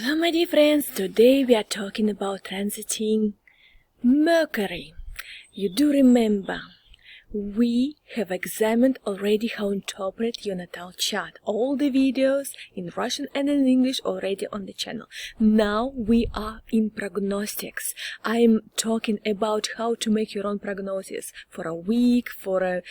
Hello my dear friends, today we are talking about transiting Mercury. You do remember, we have examined already how to interpret your natal chart. All the videos in Russian and in English already on the channel. Now we are in prognostics. I am talking about how to make your own prognosis for a week, for a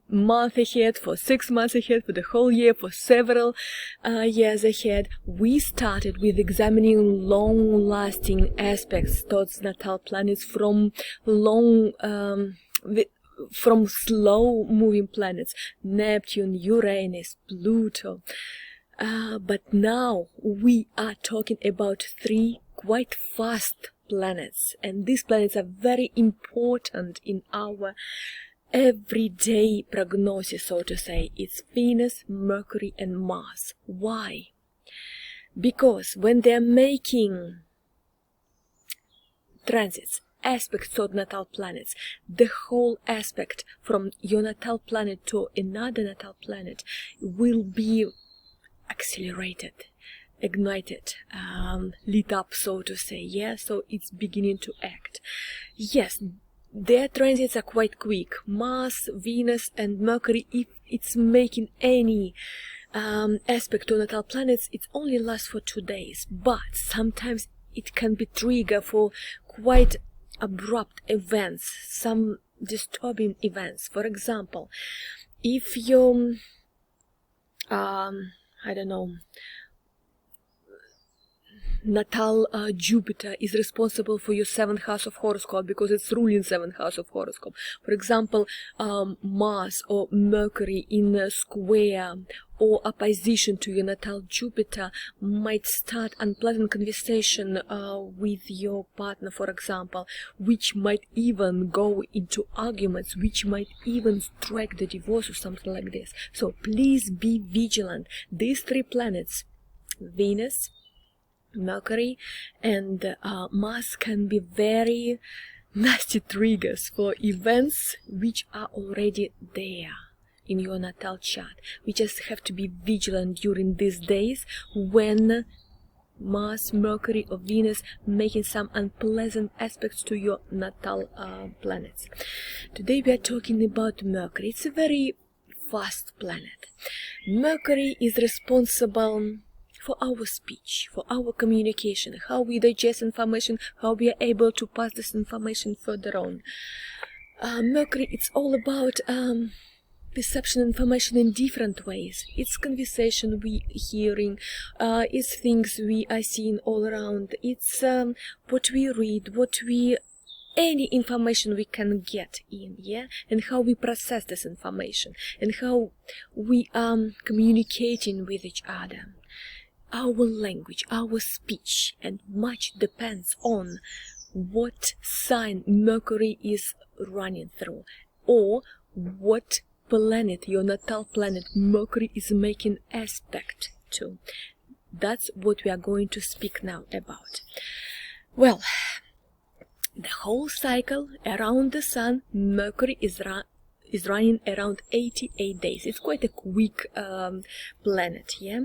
month ahead, for 6 months ahead, for the whole year, for several years ahead. We started with examining long-lasting aspects towards natal planets from slow-moving planets, Neptune, Uranus, Pluto. But now we are talking about 3 quite fast planets, and these planets are very important in our everyday prognosis, so to say. It's Venus, Mercury and Mars. Why? Because when they're making transits, aspects toward natal planets, the whole aspect from your natal planet to another natal planet will be accelerated, ignited, lit up, so to say. Yeah, so it's beginning to act. Yes, their transits are quite quick. Mars, Venus and Mercury, if it's making any aspect to natal planets, it only lasts for 2 days. But sometimes it can be trigger for quite abrupt events, some disturbing events. For example, if your I don't know, natal Jupiter is responsible for your 7th house of horoscope because it's ruling 7th house of horoscope. For example, Mars or Mercury in a square or opposition to your natal Jupiter might start unpleasant conversation with your partner, for example, which might even go into arguments, which might even strike the divorce or something like this. So please be vigilant. These 3 planets, Venus, Mercury and Mars, can be very nasty triggers for events which are already there in your natal chart. We just have to be vigilant during these days when Mars, Mercury or Venus making some unpleasant aspects to your natal planets. Today we are talking about Mercury. It's a very fast planet. Mercury is responsible for our speech, for our communication, how we digest information, how we are able to pass this information further on. Mercury, it's all about perception information in different ways. It's conversation we hearing, it's things we are seeing all around, it's what we read, any information we can get in, yeah, and how we process this information, and how we are communicating with each other. Our language, our speech, and much depends on what sign Mercury is running through, or what planet, your natal planet Mercury, is making aspect to. That's what we are going to speak now about. Well, the whole cycle around the Sun, Mercury is running around 88 days. It's quite a quick planet, yeah.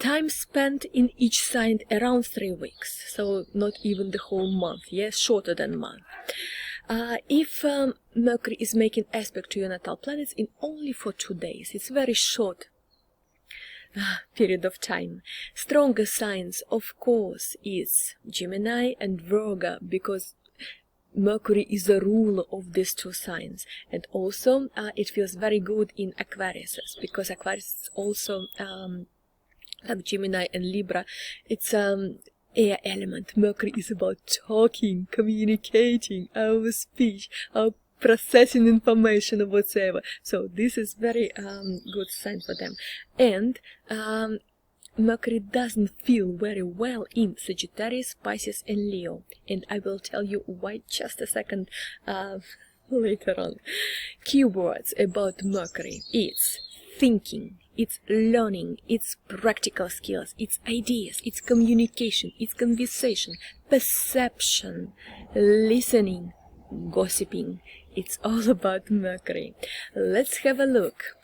Time spent in each sign around 3 weeks, so not even the whole month, yeah, shorter than month. If Mercury is making aspect to your natal planets in only for 2 days, it's very short period of time. Stronger signs, of course, is Gemini and Virgo, because Mercury is the ruler of these 2 signs. And also it feels very good in Aquarius, because Aquarius is also like Gemini and Libra. It's air element. Mercury is about talking, communicating, our speech, our processing information or whatsoever. So this is very good sign for them. And Mercury doesn't feel very well in Sagittarius, Pisces and Leo, and I will tell you why just a second later on. Keywords about Mercury: it's thinking, it's learning, it's practical skills, it's ideas, it's communication, it's conversation, perception, listening, gossiping. It's all about Mercury. Let's have a look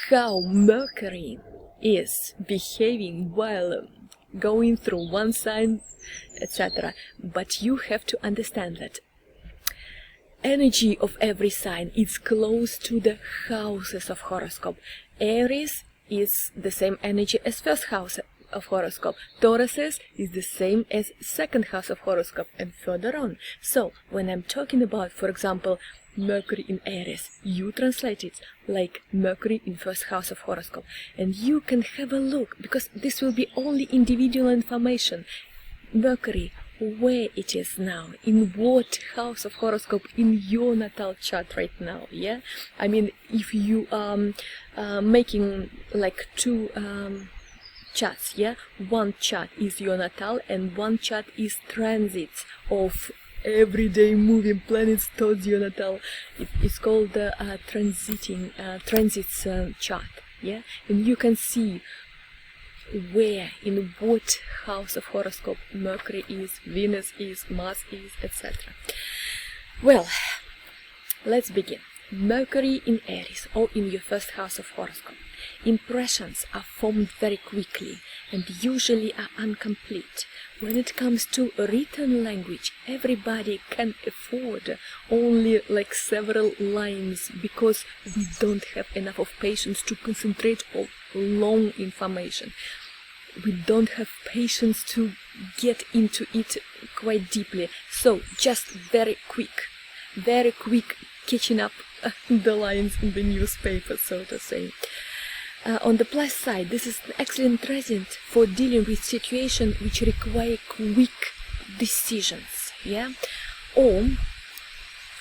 how Mercury is behaving while going through one sign, etc. But you have to understand that energy of every sign is close to the houses of horoscope. Aries is the same energy as first house of horoscope. Tauruses is the same as second house of horoscope, and further on. So when I'm talking about, for example, Mercury in Aries, you translate it like Mercury in first house of horoscope, and you can have a look, because this will be only individual information. Mercury, where it is now, in what house of horoscope in your natal chart right now. Yeah, I mean, if you are making like two charts, yeah, one chart is your natal and one chart is transits of everyday moving planets towards your natal. It's called the transits chart. Yeah, and you can see where, in what house of horoscope Mercury is, Venus is, Mars is, etc. Well, let's begin. Mercury in Aries, or in your first house of horoscope. Impressions are formed very quickly and usually are incomplete. When it comes to written language, everybody can afford only like several lines, because we don't have enough of patience to concentrate on long information. We don't have patience to get into it quite deeply. So just very quick catching up the lines in the newspaper, so to say. On the plus side, this is an excellent transit for dealing with situations which require quick decisions, yeah? Or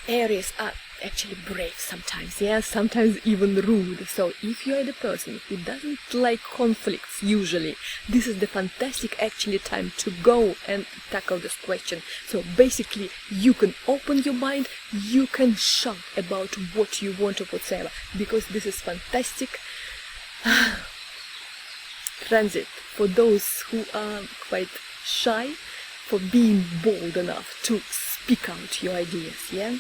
Aries are actually brave sometimes, yeah? Sometimes even rude. So if you are the person who doesn't like conflicts usually, this is the fantastic actually time to go and tackle this question. So basically, you can open your mind, you can shout about what you want or whatever, because this is fantastic transit for those who are quite shy, for being bold enough to speak out your ideas, yeah?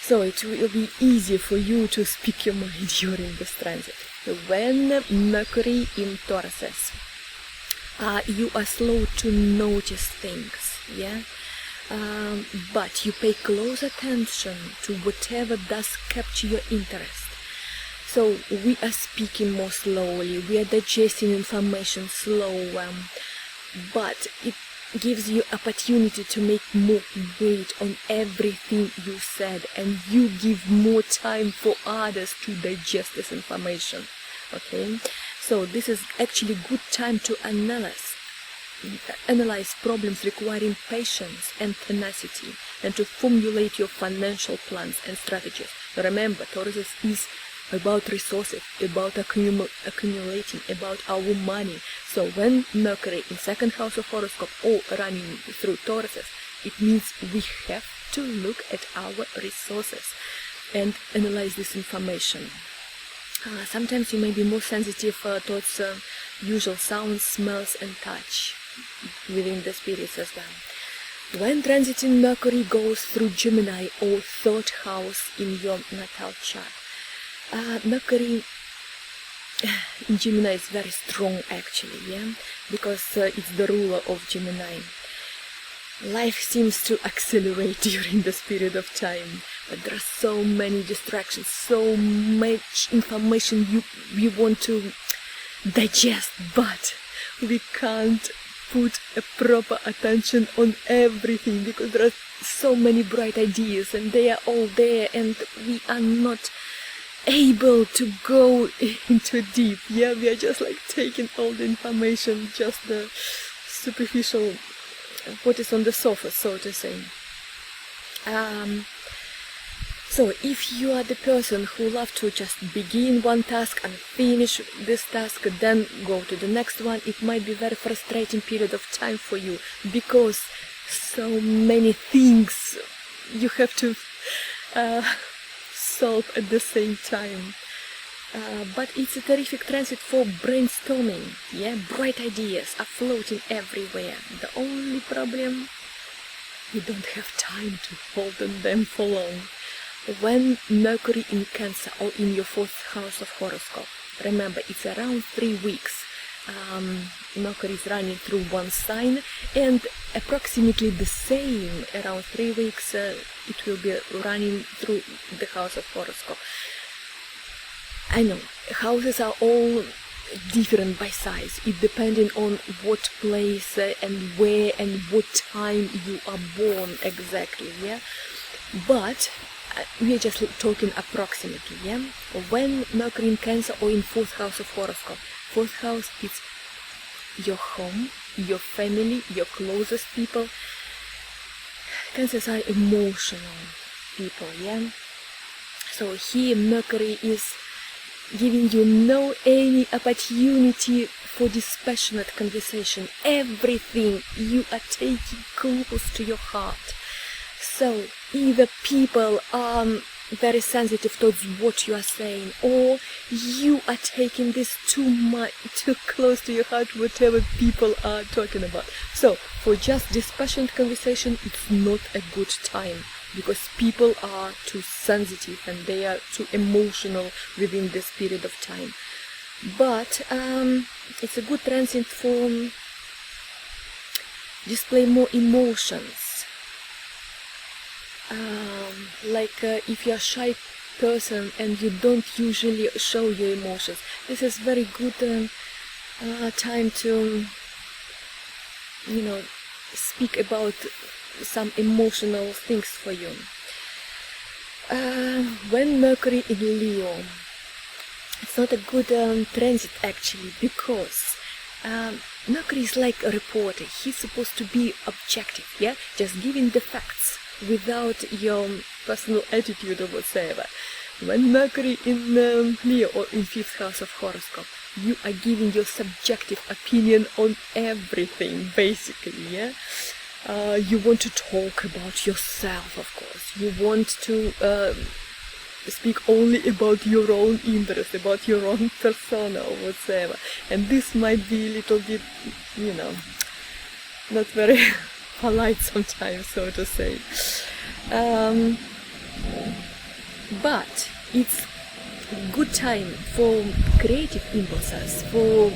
So it will be easier for you to speak your mind during this transit. When Mercury in Tauruses, you are slow to notice things, yeah? But you pay close attention to whatever does capture your interest. So we are speaking more slowly, we are digesting information slower, but it gives you opportunity to make more weight on everything you said, and you give more time for others to digest this information. Okay, so this is actually a good time to analyze problems requiring patience and tenacity, and to formulate your financial plans and strategies. Remember, Taurus is about resources, about accumulating, about our money. So when Mercury in second house of horoscope or running through Tauruses, it means we have to look at our resources and analyze this information. Sometimes you may be more sensitive towards usual sounds, smells and touch within the spirits as well. When transiting Mercury goes through Gemini or third house in your natal chart, Mercury in Gemini is very strong actually, yeah, because it's the ruler of Gemini. Life seems to accelerate during this period of time, but there are so many distractions, so much information you want to digest, but we can't put a proper attention on everything, because there are so many bright ideas and they are all there, and we are not able to go into deep. Yeah, we are just like taking all the information, just the superficial, what is on the surface, so to say. So if you are the person who loves to just begin one task and finish this task, then go to the next one, it might be very frustrating period of time for you, because so many things you have to solve at the same time. But it's a terrific transit for brainstorming. Yeah, bright ideas are floating everywhere. The only problem, you don't have time to hold on them for long. When Mercury in Cancer or in your fourth house of horoscope, remember it's around 3 weeks. Mercury is running through one sign, and approximately the same, around 3 weeks, it will be running through the house of horoscope. I know, houses are all different by size. It depending on what place and where and what time you are born exactly, yeah? But we are just talking approximately, yeah? When Mercury in Cancer or in 4th house of horoscope, 4th house is your home, your family, your closest people. Cancers are emotional people, yeah? So here Mercury is giving you no any opportunity for dispassionate conversation. Everything you are taking close to your heart. So either people are very sensitive towards what you are saying, or you are taking this too close to your heart, whatever people are talking about. So for just dispassionate conversation, it's not a good time, because people are too sensitive and they are too emotional within this period of time. But it's a good transit for display more emotions. If you're a shy person and you don't usually show your emotions, this is very good time to, speak about some emotional things for you. When Mercury in Leo, it's not a good transit actually, because Mercury is like a reporter. He's supposed to be objective, yeah, just giving the facts without your personal attitude or whatsoever. When Mercury in Leo or in 5th house of horoscope, you are giving your subjective opinion on everything, basically, yeah? You want to talk about yourself, of course. You want to speak only about your own interest, about your own persona or whatsoever. And this might be a little bit, not very polite sometimes, so to say. But it's good time for creative impulses, for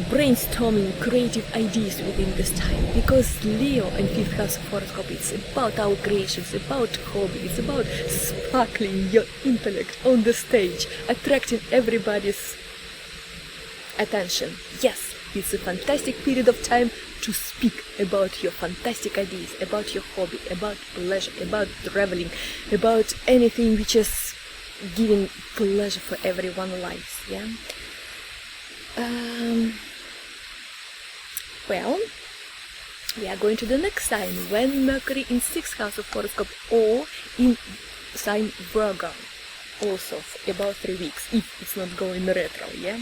brainstorming creative ideas within this time, because Leo and 5th house of horoscope, it's about our creations, about hobby, it's about sparkling your intellect on the stage, attracting everybody's attention. Yes, it's a fantastic period of time to speak about your fantastic ideas, about your hobby, about pleasure, about traveling, about anything which is giving pleasure for everyone's lives, yeah? Well, we are going to the next sign, when Mercury in 6th house of horoscope or in sign Virgo, also for about 3 weeks, if it's not going retro, yeah?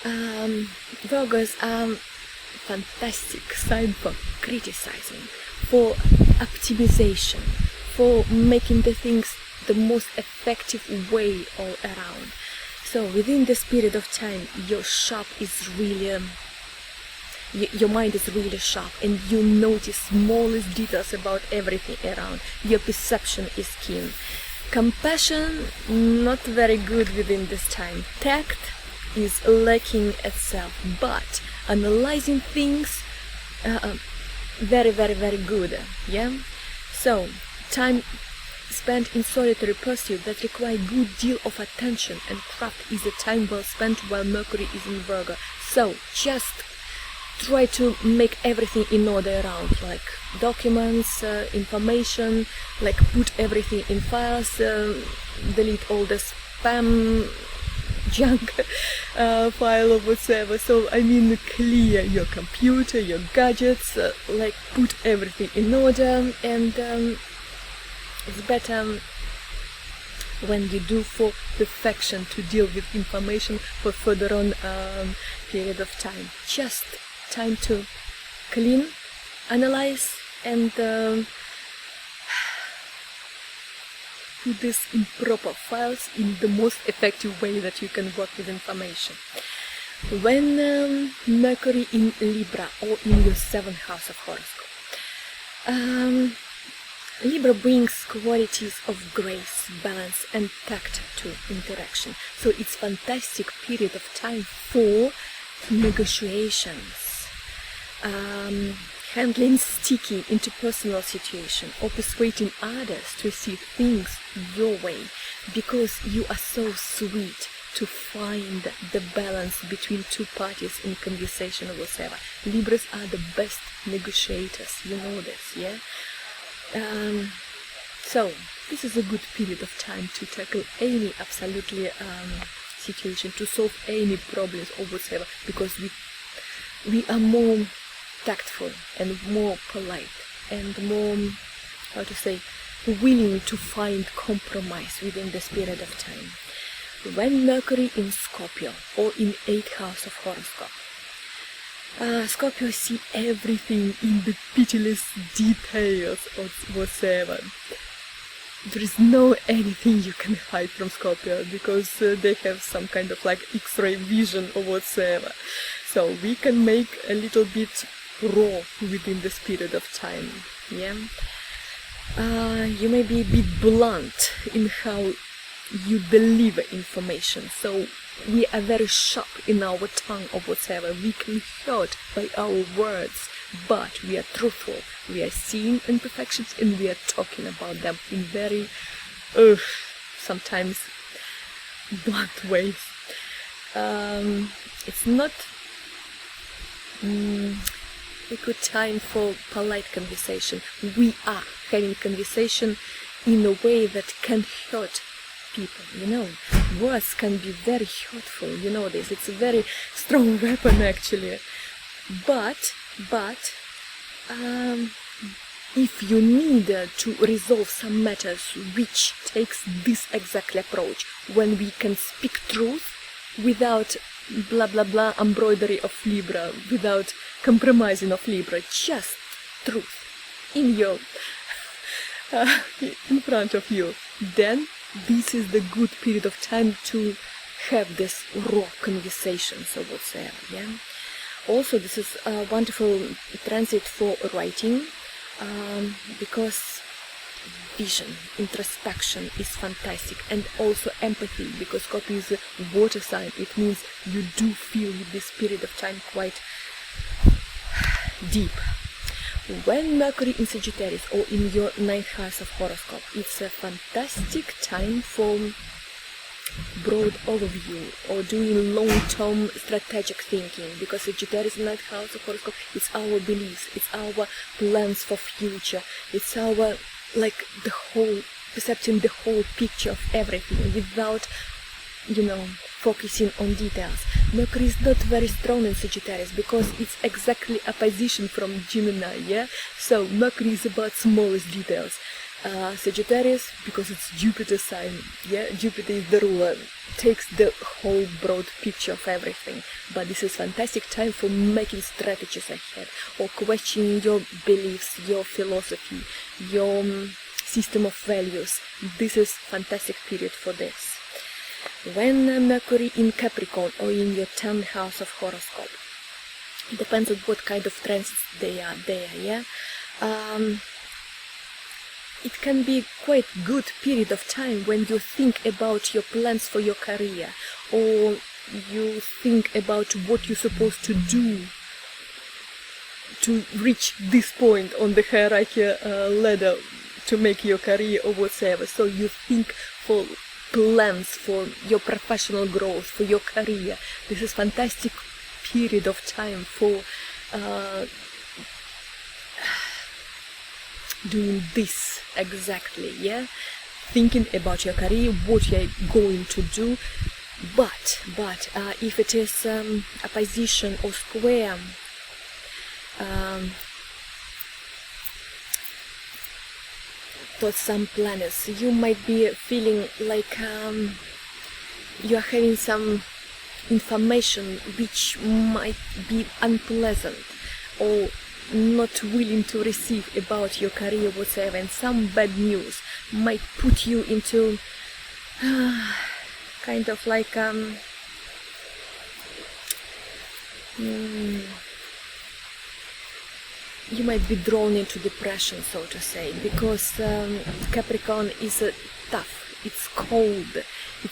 Virgos are fantastic sign for criticizing, for optimization, for making the things the most effective way all around. So within this period of time, your mind is really sharp, and you notice smallest details about everything around. Your perception is keen. Compassion, not very good within this time. Tact is lacking itself, but analyzing things, very, very, very good, yeah? So, time spent in solitary pursuit that require good deal of attention and craft is a time well spent while Mercury is in Virgo. So, just try to make everything in order around, like documents, information, like put everything in files, delete all the spam, junk file or whatever. So I mean, clear your computer, your gadgets, like put everything in order, and it's better when you do for perfection to deal with information for further on period of time. Just time to clean, analyze, and put this in proper files in the most effective way that you can work with information. When Mercury in Libra or in your 7th house of horoscope, Libra brings qualities of grace, balance and tact to interaction. So it's fantastic period of time for negotiations, handling sticky interpersonal situation, or persuading others to see things your way, because you are so sweet to find the balance between two parties in conversation or whatever. Libras are the best negotiators, you know this, yeah? So this is a good period of time to tackle any absolutely situation, to solve any problems or whatever, because we are more tactful and more polite and more, how to say, willing to find compromise within this period of time. When Mercury in Scorpio or in 8th house of horoscope, Scorpio see everything in the pitiless details of whatsoever. There is no anything you can hide from Scorpio, because they have some kind of like X-ray vision or whatsoever. So we can make a little bit raw within this period of time, yeah? You may be a bit blunt in how you deliver information, so we are very sharp in our tongue or whatever. We can hurt by our words, but we are truthful. We are seeing imperfections and we are talking about them in very, sometimes blunt ways. It's not a good time for polite conversation. We are having conversation in a way that can hurt people, you know. Words can be very hurtful, you know this. It's a very strong weapon actually. But if you need to resolve some matters which takes this exact approach, when we can speak truth without blah blah blah embroidery of Libra, without compromising of Libra, just truth in your in front of you, then this is the good period of time to have this raw conversations or whatsoever, yeah? Also, this is a wonderful transit for writing, because vision, introspection is fantastic, and also empathy, because Scorpio is a water sign. It means you do feel this period of time quite deep. When Mercury in Sagittarius or in your 9th house of horoscope, it's a fantastic time for broad overview or doing long-term strategic thinking, because Sagittarius in 9th house of horoscope, it's our beliefs, it's our plans for future, it's our, like, the whole, percepting the whole picture of everything without, you know, focusing on details. Mercury is not very strong in Sagittarius because it's exactly opposition from Gemini, yeah? So Mercury is about smallest details. Sagittarius, because it's Jupiter sign, yeah? Jupiter is the ruler, takes the whole broad picture of everything. But this is fantastic time for making strategies ahead, or questioning your beliefs, your philosophy, your system of values. This is fantastic period for this. When Mercury in Capricorn or in your 10th house of horoscope, it depends on what kind of transits they are there, yeah? It can be quite good period of time when you think about your plans for your career, or you think about what you're supposed to do to reach this point on the hierarchy ladder to make your career or whatever. So you think for plans for your professional growth, for your career. This is fantastic period of time for doing this exactly, yeah? Thinking about your career, what you're going to do. But if it is opposition or square, to some planets, you might be feeling like you are having some information which might be unpleasant or not willing to receive about your career whatsoever, and some bad news might put you into kind of like you might be drawn into depression, so to say, because Capricorn is tough, it's cold, it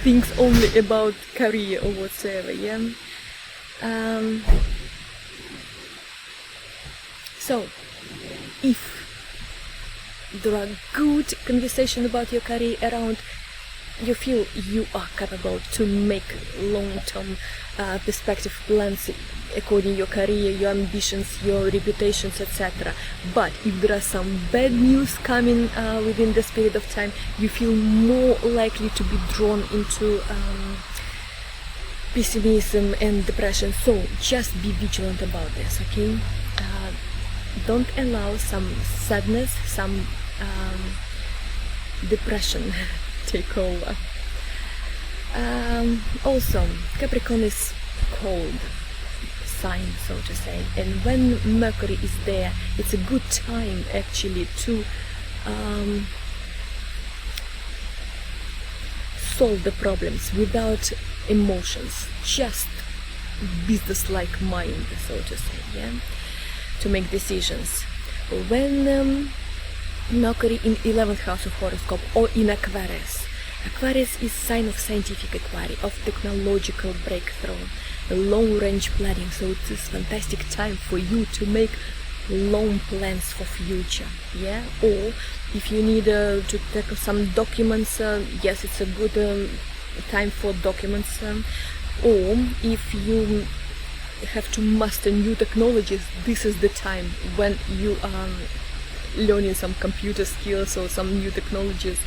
thinks only about career or whatsoever, yeah? So, if there are good conversation about your career around, you feel you are capable to make long-term perspective plans according to your career, your ambitions, your reputations, etc. But if there are some bad news coming within this period of time, you feel more likely to be drawn into pessimism and depression. So just be vigilant about this, okay? Don't allow some sadness, some depression take over. Also, Capricorn is cold sign, so to say, and when Mercury is there, it's a good time actually to solve the problems without emotions, just business-like mind, so to say, yeah, to make decisions. When Mercury in 11th house of horoscope or in Aquarius, Aquarius is sign of scientific inquiry, of technological breakthrough, long-range planning, so it is fantastic time for you to make long plans for future, yeah? Or if you need to take some documents, yes, it's a good time for documents, or if you have to master new technologies, this is the time when you are learning some computer skills or some new technologies,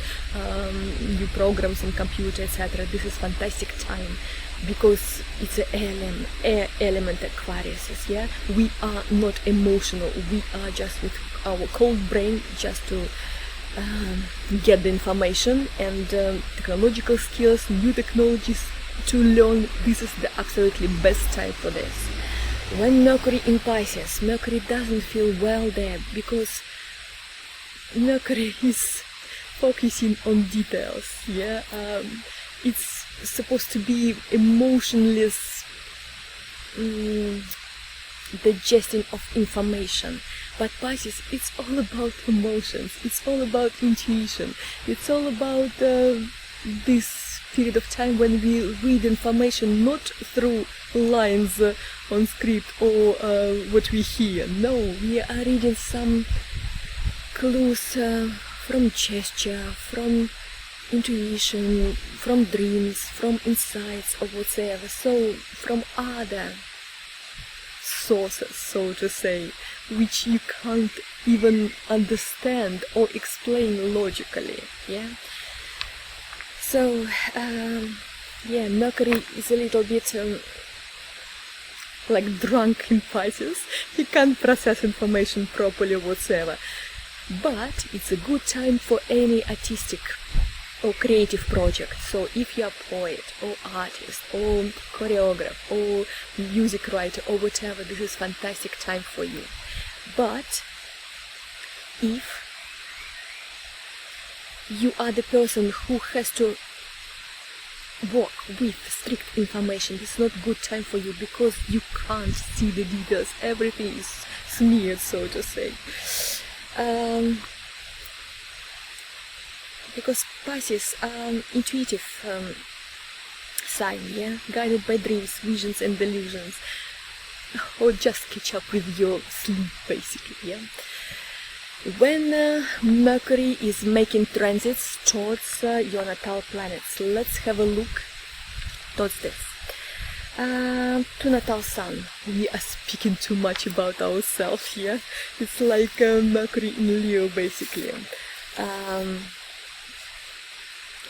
new programs on computer, etc. This is fantastic time because it's an air element Aquarius, yeah? We are not emotional, we are just with our cold brain just to get the information and technological skills, new technologies to learn. This is the absolutely best time for this. When Mercury in Pisces, Mercury doesn't feel well there because Mercury is focusing on details, yeah? It's supposed to be emotionless digesting of information, but Pisces, it's all about emotions, it's all about intuition, it's all about this period of time when we read information not through lines on script or what we hear. No, we are reading some clues from gesture, from intuition, from dreams, from insights or whatever, so from other sources, so to say, which you can't even understand or explain logically, yeah? So, yeah, Mercury is a little bit like drunk in Pisces. He can't process information properly whatsoever. But it's a good time for any artistic or creative project. So if you're a poet or artist or choreographer or music writer or whatever, this is fantastic time for you. But if you are the person who has to work with strict information, this is not good time for you because you can't see the details. Everything is smeared, so to say. Because Pisces intuitive sign, yeah, guided by dreams, visions and delusions, or just catch up with your sleep, basically, yeah. When Mercury is making transits towards your natal planets, let's have a look towards this. To natal sun, we are speaking too much about ourselves here. It's like Mercury in Leo, basically.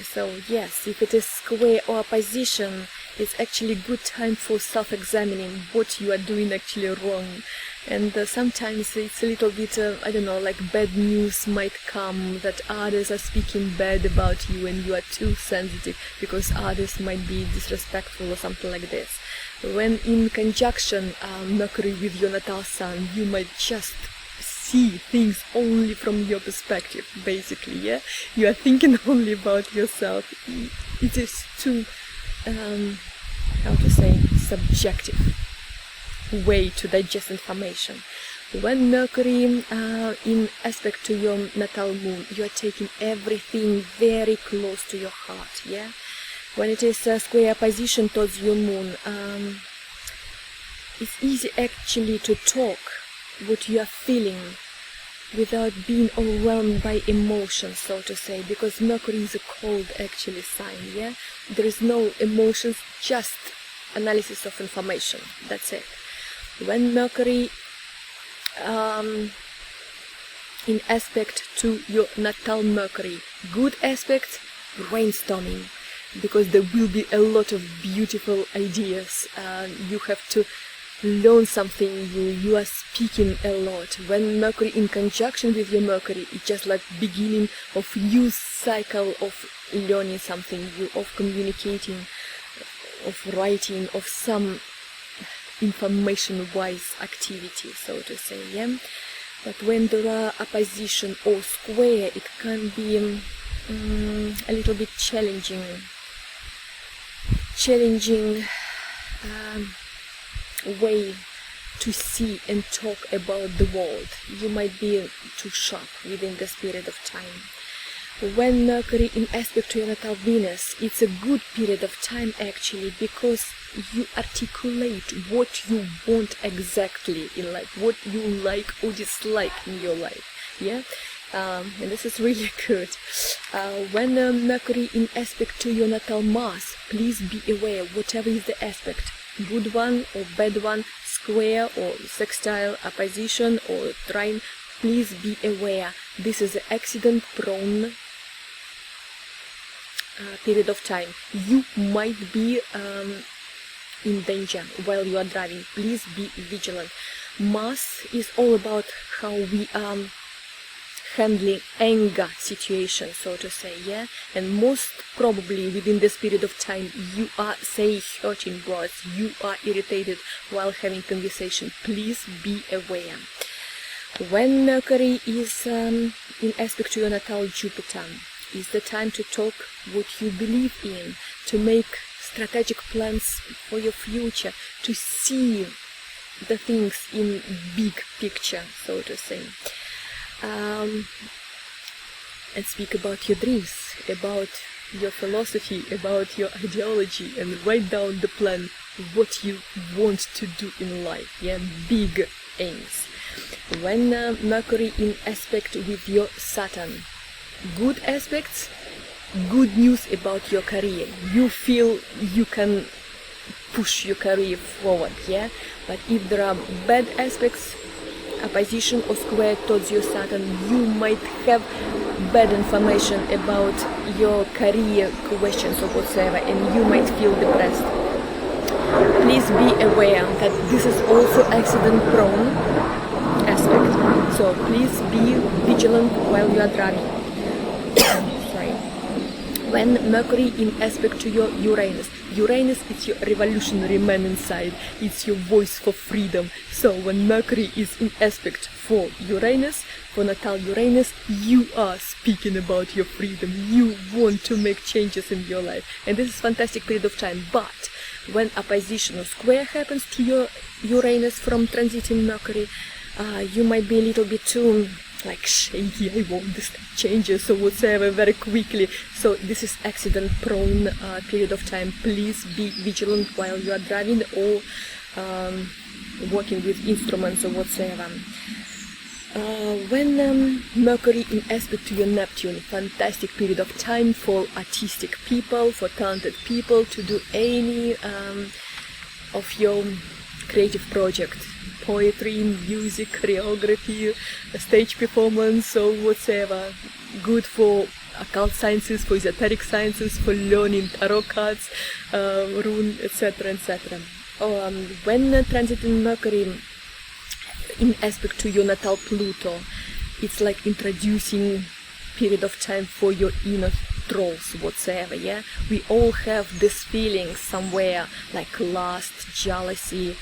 So yes, if it is square or opposition, it's actually a good time for self-examining what you are doing actually wrong. And sometimes it's a little bit, I don't know, like bad news might come that others are speaking bad about you and you are too sensitive because others might be disrespectful or something like this. When in conjunction Mercury with your natal sun, you might just see things only from your perspective, basically, yeah? You are thinking only about yourself. It is too, how to say, subjective way to digest information. When Mercury in aspect to your natal moon, you are taking everything very close to your heart, yeah? When it is a square position towards your moon, it's easy actually to talk what you are feeling without being overwhelmed by emotions, so to say, because Mercury is a cold actually sign, yeah? There is no emotions, just analysis of information, that's it. When Mercury in aspect to your natal Mercury, good aspect, brainstorming, because there will be a lot of beautiful ideas. You have to learn something new, you are speaking a lot. When Mercury in conjunction with your Mercury, it's just like beginning of new cycle of learning something new, of communicating, of writing, of some information-wise activity, so to say, yeah? But when there are opposition or square, it can be a little bit challenging way to see and talk about the world. You might be too sharp within this period of time. When Mercury in aspect to your natal Venus, it's a good period of time actually, because you articulate what you want exactly in life, what you like or dislike in your life, yeah? And this is really good. When Mercury in aspect to your natal Mars, please be aware, whatever is the aspect, good one or bad one, square or sextile, opposition or trine, please be aware. This is an accident-prone period of time. You might be in danger while you are driving. Please be vigilant. Mars is all about how we are handling anger situation, so to say, yeah? And most probably within this period of time you are saying hurting words, you are irritated while having conversation. Please be aware. When Mercury is in aspect to your natal Jupiter, is the time to talk what you believe in, to make strategic plans for your future, to see the things in big picture, so to say. And speak about your dreams, about your philosophy, about your ideology, and write down the plan, what you want to do in life, yeah, big aims. When Mercury in aspect with your Saturn, good aspects, good news about your career. You feel you can push your career forward, yeah? But if there are bad aspects, opposition or square towards your Saturn, you might have bad information about your career questions or whatsoever, and you might feel depressed. Please be aware that this is also accident-prone aspect, so please be vigilant while you are driving. Sorry. When Mercury in aspect to your Uranus, Uranus is your revolutionary man inside, it's your voice for freedom. So when Mercury is in aspect for Uranus, for natal Uranus, you are speaking about your freedom, you want to make changes in your life, and this is fantastic period of time. But when opposition or square happens to your Uranus from transiting Mercury, you might be a little bit too like shaky, I want this changes or whatsoever very quickly. So this is accident prone period of time. Please be vigilant while you are driving or working with instruments or whatsoever. When Mercury in aspect to your Neptune, fantastic period of time for artistic people, for talented people to do any of your creative project. Poetry, music, choreography, stage performance or whatsoever. Good for occult sciences, for esoteric sciences, for learning tarot cards, rune, etc., etc. When transiting Mercury in aspect to your natal Pluto, it's like introducing period of time for your inner trolls whatsoever, yeah? We all have this feeling somewhere like lust, jealousy,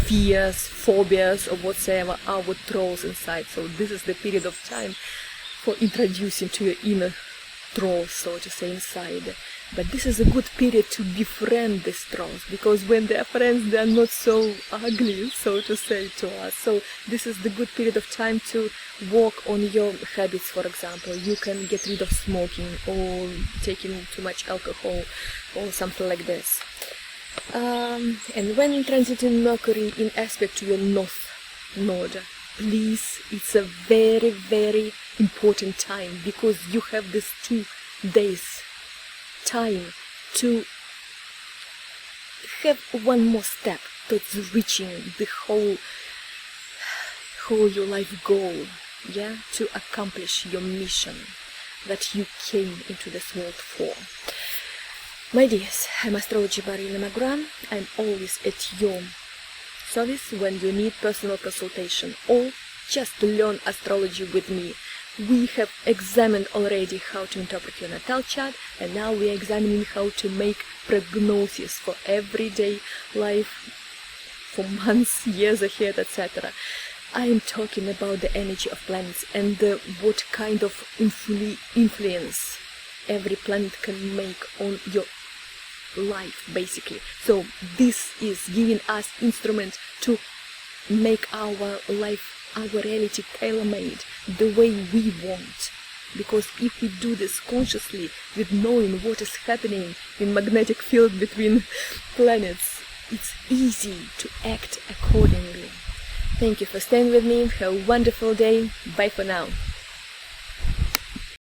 fears, phobias, or whatsoever, our trolls inside. So this is the period of time for introducing to your inner trolls, so to say, inside. But this is a good period to befriend these trolls, because when they are friends, they are not so ugly, so to say, to us. So this is the good period of time to work on your habits, for example. You can get rid of smoking or taking too much alcohol or something like this. And when transiting Mercury in aspect to your North Node, please, it's a very, very important time, because you have these 2 days time to have one more step towards reaching the whole your life goal, yeah, to accomplish your mission that you came into this world for. My dears, I'm astrologer Marina. I'm always at your service when you need personal consultation or just to learn astrology with me. We have examined already how to interpret your natal chart, and now we are examining how to make prognosis for everyday life, for months, years ahead, etc. I am talking about the energy of planets and what kind of influence every planet can make on your life, basically. So this is giving us instrument to make our life, our reality, tailor-made the way we want. Because if we do this consciously, with knowing what is happening in magnetic field between planets, it's easy to act accordingly. Thank you for staying with me. Have a wonderful day. Bye for now.